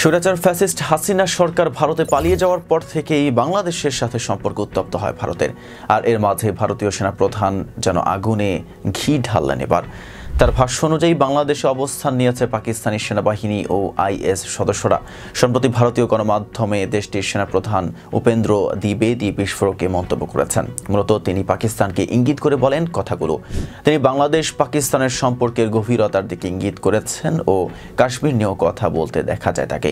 স্বৈরাচার ফ্যাসিস্ট হাসিনা সরকার ভারতে পালিয়ে যাওয়ার পর থেকেই বাংলাদেশের সাথে সম্পর্ক উত্তপ্ত হয় ভারতের। আর এর মাঝে ভারতীয় সেনাপ্রধান যেন আগুনে ঘি ঢাললেন এবার। তার ভাষ্য অনুযায়ী বাংলাদেশে অবস্থান নিয়েছে পাকিস্তানি সেনাবাহিনী ও আইএস সদস্যরা। সম্প্রতি ভারতীয় গণমাধ্যমে দেশটির সেনাপ্রধান উপেন্দ্র দ্বিবেদী বিস্ফোরকে মন্তব্য করেছেন। মূলত তিনি পাকিস্তানকে ইঙ্গিত করে বলেন কথাগুলো। তিনি বাংলাদেশ পাকিস্তানের সম্পর্কের গভীরতার দিকে ইঙ্গিত করেছেন ও কাশ্মীর নিয়েও কথা বলতে দেখা যায় তাকে।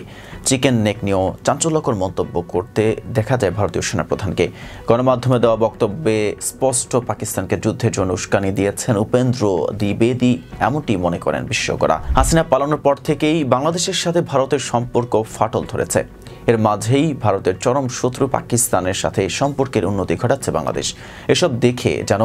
চিকেন নেক নিয়েও চাঞ্চল্যকর মন্তব্য করতে দেখা যায় ভারতীয় সেনাপ্রধানকে। গণমাধ্যমে দেওয়া বক্তব্যে স্পষ্ট পাকিস্তানকে যুদ্ধের জন্য উস্কানি দিয়েছেন উপেন্দ্র দ্বিবেদী, এমনটি মনে করেন বিশেষজ্ঞরা। হাসিনা পালানোর পর থেকেই বাংলাদেশের সাথে ভারতের সম্পর্ক ফাটল ধরেছে। এর মাঝেই ভারতের চরম শত্রু পাকিস্তানের সাথে সম্পর্কের উন্নতি ঘটাচ্ছে বাংলাদেশ। এসব দেখে যেন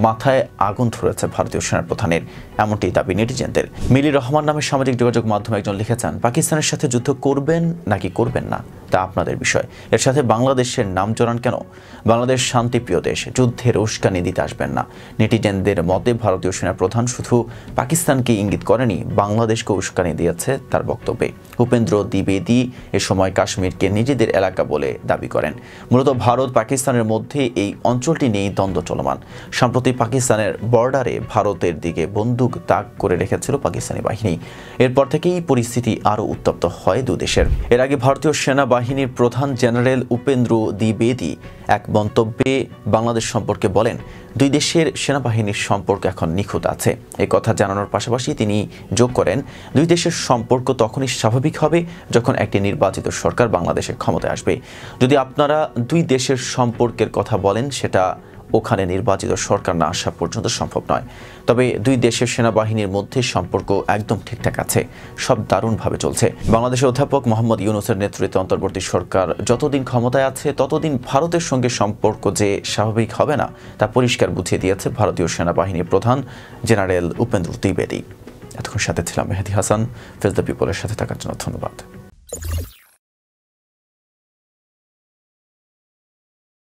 মাথায় আগুন ধরেছে ভারতীয় সেনাপ্রধানের, এমনটি দাবি নেটিজেনদের। মিলির রহমান নামে সামাজিক যোগাযোগ মাধ্যমে একজন লিখেছেন, পাকিস্তানের সাথে যুদ্ধ করবেন নাকি করবেন না তা আপনাদের বিষয়। এর সাথে বাংলাদেশের নাম জড়ান কেন? বাংলাদেশ শান্তিপ্রিয় দেশ, যুদ্ধের উস্কানি দিতে আসবেন না। নেটিজেনদের মতে ভারতীয় সেনাপ্রধান শুধু পাকিস্তানকে ইঙ্গিত করেনি, বাংলাদেশকে উস্কানি দিয়েছে তার বক্তব্যে। উপেন্দ্র দ্বিবেদী এ সময় কাশ্মীরকে নিজেদের এলাকা বলে দাবি করেন। মূলত ভারত পাকিস্তানের মধ্যে এই অঞ্চলটি নিয়েই দ্বন্দ্ব চলমান। সম্প্রতি পাকিস্তানের বর্ডারে ভারতের দিকে বন্দুক তাক করে রেখেছিল পাকিস্তানি বাহিনী। এরপর থেকেই পরিস্থিতি আরও উত্তপ্ত হয় দু দেশের। এর আগে ভারতীয় সেনাবাহিনীর প্রধান জেনারেল উপেন্দ্র দ্বিবেদী এক মন্তব্যে বাংলাদেশ সম্পর্কে বলেন, দুই দেশের সেনাবাহিনীর সম্পর্ক এখন নিখুঁত আছে। এই কথা জানানোর পাশাপাশি তিনি যোগ করেন, দুই দেশের সম্পর্ক তখনই স্বাভাবিক হবে যখন একটি নির্বাচিত সরকার বাংলাদেশের ক্ষমতায় আসবে। যদি আপনারা দুই দেশের সম্পর্কের কথা বলেন, সেটা ওখানে নির্বাচিত সরকার না আসা পর্যন্ত সম্ভব নয়। তবে দুই দেশের সেনাবাহিনীর মধ্যে সম্পর্ক একদম ঠিকঠাক আছে, সব দারুণভাবে চলছে। বাংলাদেশের অধ্যাপক মোহাম্মদ ইউনূসের নেতৃত্বে অন্তর্বর্তী সরকার যতদিন ক্ষমতায় আছে ততদিন ভারতের সঙ্গে সম্পর্ক যে স্বাভাবিক হবে না তা পরিষ্কার বুঝিয়ে দিয়েছে ভারতীয় সেনাবাহিনীর প্রধান জেনারেল উপেন্দ্র দ্বিবেদী। এতক্ষণ সাথে ছিলাম মেহেদী হাসান। ফেস দ্য পিপলের সাথে থাকার জন্য ধন্যবাদ।